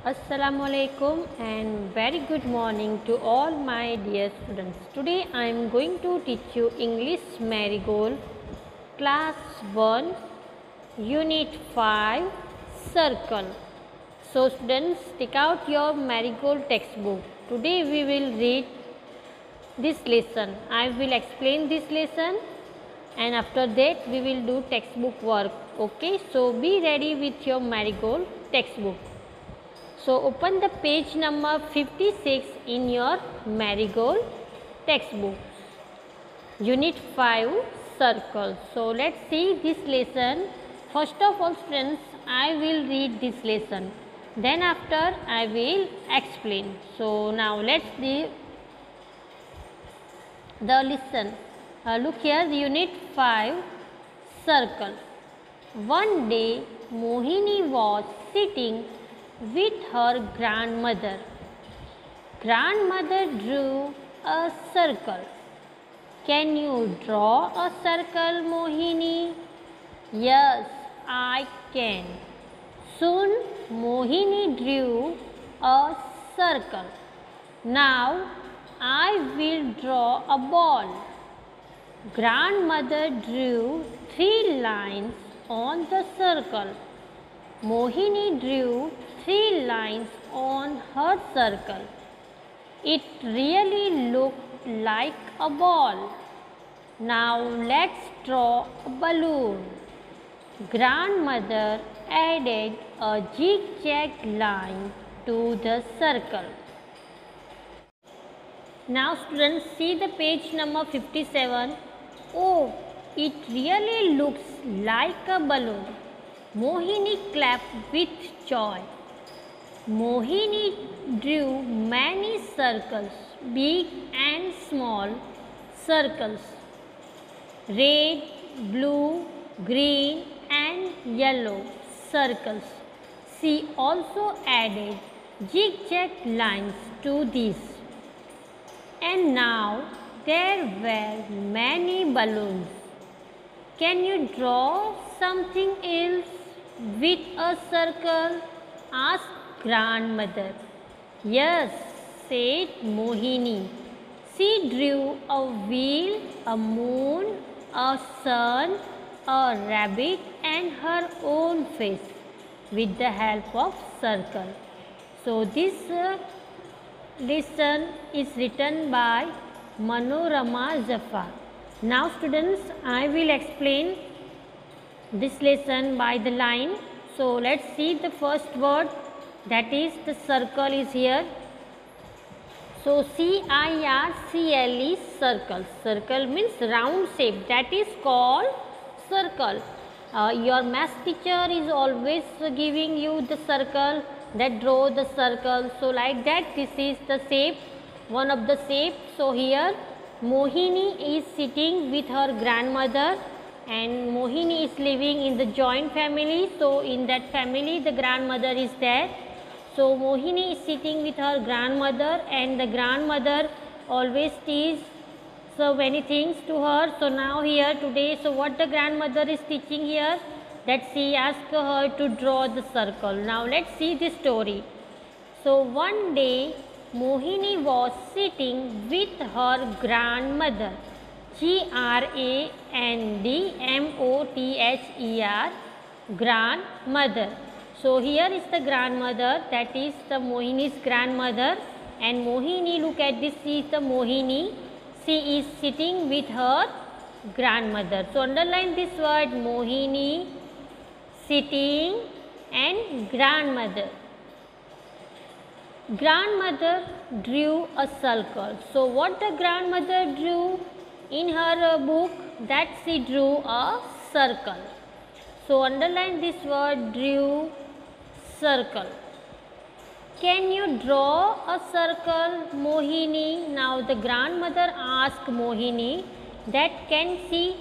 Assalamualaikum and very good morning to all my dear students. Today I am going to teach you English Marigold Class 1 Unit 5 Circle. So students, take out your Marigold textbook. Today we will read this lesson. I will explain this lesson and after that we will do textbook work. Okay, so be ready with your Marigold textbook. So open the page number 56 in your Marigold textbook. Unit 5 Circle. So let's see this lesson. First of all students, I will read this lesson. Then after I will explain. So now let's see the lesson. Look here, Unit 5 Circle. One day Mohini was sitting with her grandmother. Grandmother drew a circle. Can you draw a circle, Mohini? Yes, I can. Soon Mohini drew a circle. Now I will draw a ball. Grandmother drew 3 lines on the circle. Mohini drew 3 lines on her circle. It really looked like a ball. Now let's draw a balloon. Grandmother added a zigzag line to the circle. Now students, see the page number 57. Oh, it really looks like a balloon. Mohini clapped with joy. Mohini drew many circles, big and small circles, red, blue, green and yellow circles. She also added zigzag lines to these. And now there were many balloons. Can you draw something else with a circle? Asked grandmother. Yes, said Mohini. She drew a wheel, a moon, a sun, a rabbit and her own face with the help of circle. So this lesson is written by Manorama Zafar. Now students, I will explain this lesson by the line. So let's see the first word, that is the circle is here. So C-I-R-C-L-E, circle. Circle means round shape, that is called circle. Your math teacher is always giving you the circle, that draw the circle. So like that, this is the shape, one of the shape. So here Mohini is sitting with her grandmother and Mohini is living in the joint family. So in that family the grandmother is there. So Mohini is sitting with her grandmother and the grandmother always teaches so many things to her. So now here today, so what the grandmother is teaching here, that she asked her to draw the circle. Now let's see the story. So one day Mohini was sitting with her grandmother. Grandmother, grandmother. So here is the grandmother, that is the Mohini's grandmother, and Mohini, look at this, she is the Mohini. She is sitting with her grandmother. So underline this word, Mohini, sitting and grandmother. Grandmother drew a circle. So what the grandmother drew in her book, that she drew a circle. So underline this word, drew circle. Can you draw a circle, Mohini? Now the grandmother asked Mohini that can she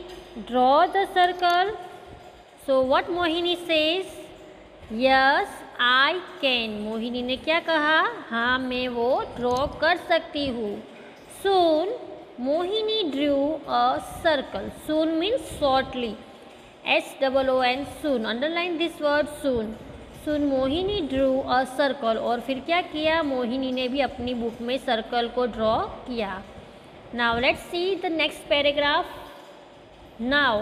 draw the circle? So what Mohini says? Yes, I can. Mohini ने क्या कहा? हाँ, मैं वो draw कर सकती हूँ. Soon Mohini drew a circle. Soon means shortly. S-O-O-N, soon. Underline this word, soon. Soon Mohini drew a circle, और फिर क्या किया, मोहिनी ने भी अपनी बुक में सर्कल को ड्रॉ किया. Now let's see the next paragraph. Now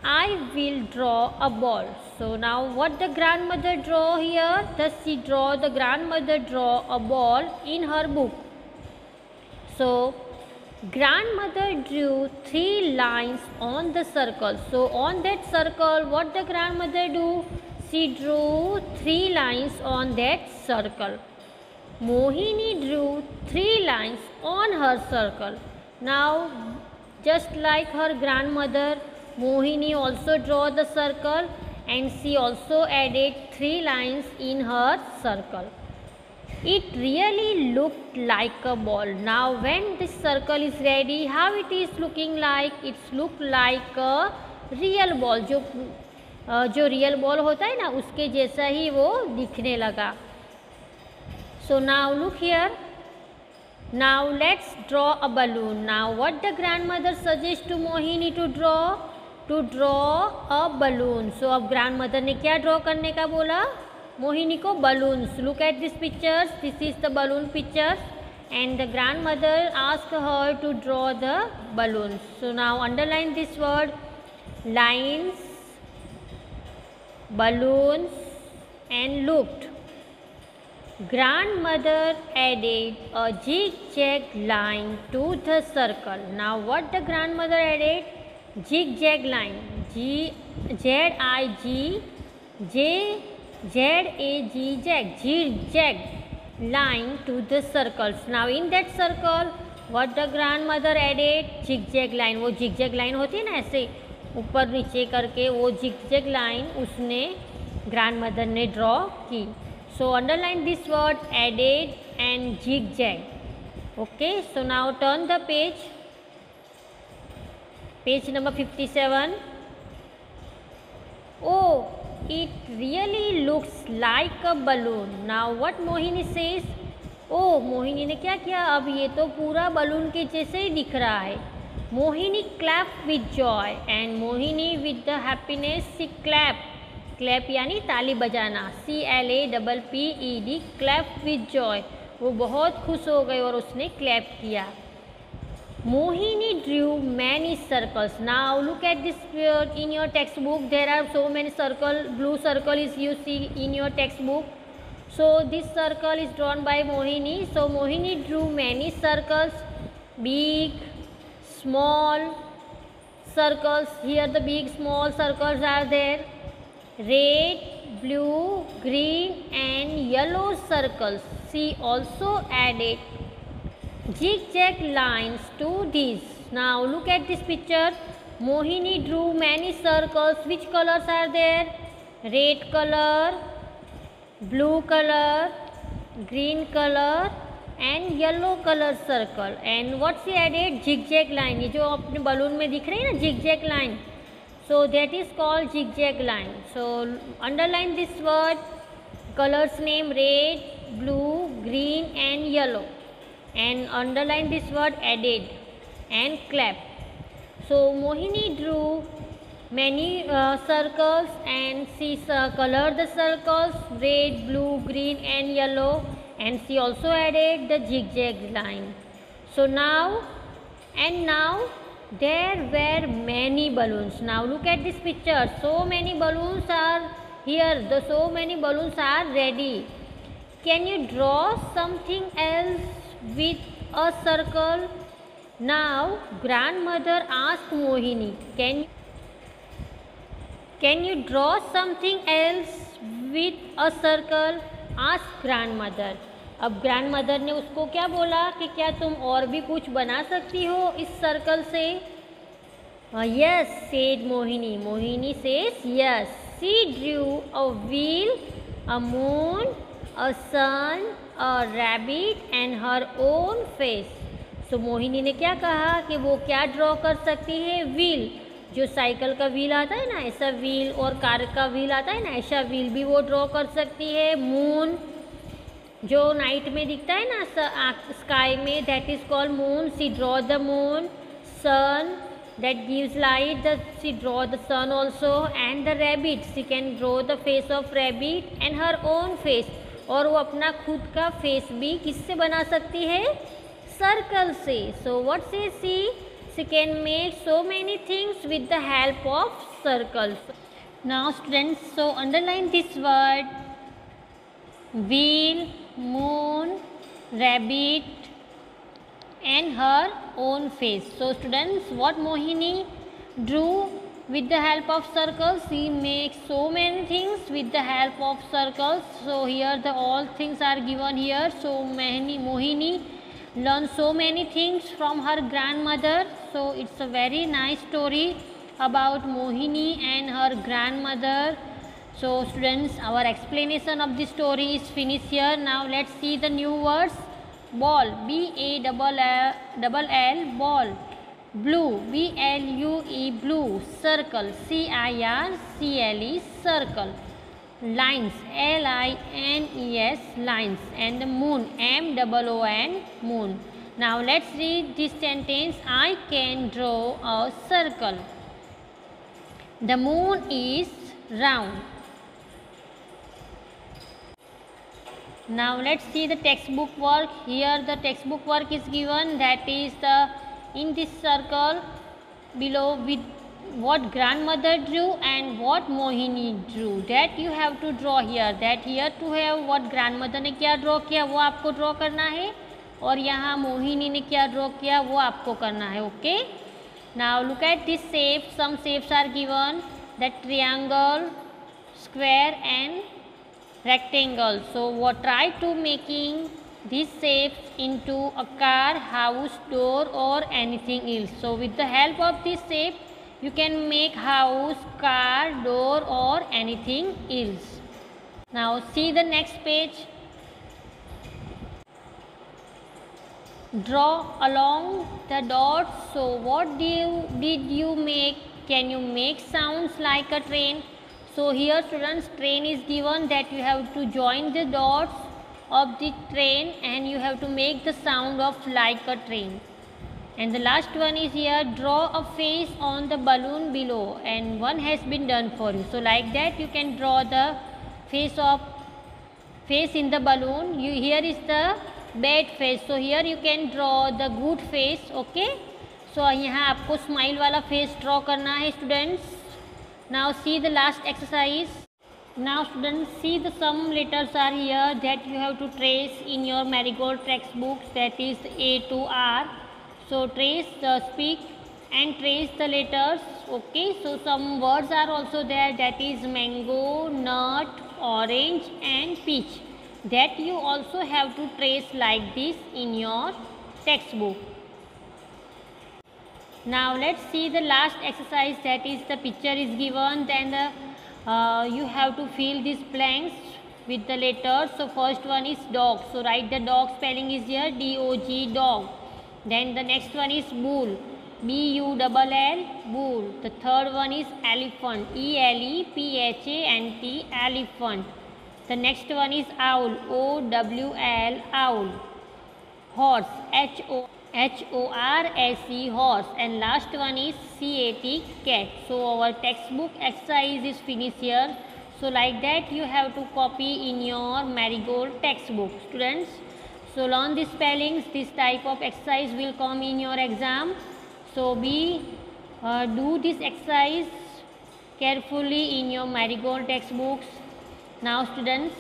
I will draw a ball. So now what the grandmother draw here? Does she draw, the grandmother draw a ball in her book. So grandmother drew 3 lines on the circle. So on that circle, what the grandmother do? She drew 3 lines on that circle. Mohini drew 3 lines on her circle. Now just like her grandmother, Mohini also draw the circle and she also added 3 lines in her circle. It really looked like a ball. Now when this circle is ready, how it is looking like? It's look like a real ball. जो real ball होता है ना, उसके जैसा ही वो दिखने लगा. So now look here. Now let's draw a balloon. Now what the grandmother suggests to Mohini to draw? To draw a balloon. So अब grandmother ने क्या draw करने का बोला मोहिनी को? balloons. Look at these pictures. This is the balloon pictures and the grandmother asked her to draw the balloons. So now underline this word: lines, balloons and looked. Grandmother added a zigzag line to the circle. Now what the grandmother added? Zigzag line. Zigzag line to the circles. Now in that circle, what the grandmother added? Zigzag line. वो zigzag line होती है ना, ऐसे ऊपर नीचे करके, वो zigzag line उसने grandmother ने draw की. So underline this word: added and zigzag. Okay, so now turn the page. Page number 57. Oh, it really looks like a balloon. Now what Mohini says? Oh, Mohini ने क्या किया? अब ये तो पूरा बलून के जैसे ही दिख रहा है. Mohini clapped with joy and Mohini with the happiness she clapped. Clap यानी ताली बजाना. CLAPPED, clap with joy. वो बहुत खुश हो गई और उसने क्लैप किया. Mohini drew many circles. Now look at this in your textbook. There are so many circle. Blue circle is you see in your textbook. So this circle is drawn by Mohini. So Mohini drew many circles, big, small circles. Here the big small circles are there. Red, blue, green and yellow circles. She also added zigzag lines to these. Now look at this picture. Mohini drew many circles. Which colors are there? Red color, blue color, green color and yellow color circle. And what she added? Zigzag line. ये जो अपने balloon में दिख रही है ना, zigzag line. So that is called zigzag line. So underline this word. Colors name: red, blue, green and yellow. And underline this word: added and clap. So Mohini drew many circles and she colored the circles red, blue, green and yellow, and she also added the zigzag line. So now there were many balloons. Now look at this picture. So many balloons are here. So many balloons are ready. Can you draw something else with a circle? Now grandmother asked Mohini, can you draw something else with a circle? Asked grandmother. अब grandmother ने उसको क्या बोला कि क्या तुम और भी कुछ बना सकती हो इस सर्कल से? Yes, said Mohini. Mohini says yes. She drew a wheel, a moon, a sun, a rabbit and her own face. So Mohini ने क्या कहा कि वो क्या ड्रॉ कर सकती है? व्हील. जो साइकिल का व्हील आता है ना, ऐसा व्हील, और कार का व्हील आता है ना, ऐसा व्हील भी वो ड्रॉ कर सकती है. मून, जो नाइट में दिखता है ना स्काई में, that is called moon. See draw the moon. Sun, that gives light. She draw the sun also, and the rabbit, she can draw the face of rabbit and her own face, और वो अपना खुद का face भी किससे बना सकती है, सर्कल से. सो व्हाट से she can make so many things with the help of circles. Now students, so underline this word: wheel, moon, rabbit and her own face. So students, what Mohini drew with the help of circles? She makes so many things with the help of circles. So here the all things are given here. So Mohini learned so many things from her grandmother. So it's a very nice story about Mohini and her grandmother. So students, our explanation of this story is finished here. Now let's see the new words. Ball, B-A-L-L, ball. Blue, B-L-U-E, blue. Circle, C-I-R-C-L-E, circle. Lines, L-I-N-E-S, lines. And the moon, M-O-O-N, moon. Now let's read this sentence. I can draw a circle. The moon is round. Now let's see the textbook work. Here the textbook work is given, that is the in this circle below with what grandmother drew and what Mohini drew, that you have to draw here. That here to have what grandmother ने क्या draw किया वो आपको draw करना है, और यहाँ मोहिनी ने क्या draw किया वो आपको करना है. Okay. Now look at this shape. Some shapes are given, that triangle, square and rectangle. So what try to making these shapes into a car, house, door or anything else. So with the help of this shape you can make house, car, door or anything else. Now see the next page. Draw along the dots. So what did you make? Can you make sounds like a train? So here students, train is given, that you have to join the dots of the train and you have to make the sound of like a train. And the last one is here, draw a face on the balloon below, and one has been done for you. So like that you can draw the face in the balloon. Here is the bad face, so here you can draw the good face. Okay, so यहाँ आपको smile वाला face draw करना है students. Now see the last exercise. Now students, see the some letters are here that you have to trace in your Marigold textbooks, that is A to R. So trace the speak and trace the letters. Okay, so some words are also there, that is mango, nut, orange and peach, that you also have to trace like this in your textbook. Now let's see the last exercise, that is the picture is given, then you have to fill these blanks with the letters. So first one is dog, so write the dog spelling is here, D-O-G, dog. Then the next one is bull, B-U-L-L, bull. The third one is elephant, E-L-E-P-H-A-N-T, elephant. The next one is owl, O-W-L, owl. Horse, H-O-R-S-E, horse. And last one is C-A-T, cat. So our textbook exercise is finished here. So like that you have to copy in your Marigold textbook, students. So learn these spellings. This type of exercise will come in your exam. So do this exercise carefully in your Marigold textbooks. Now students,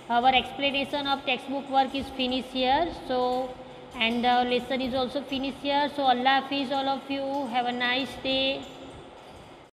our explanation of textbook work is finished here. So and the lesson is also finished here. So Allah Hafiz all of you. Have a nice day.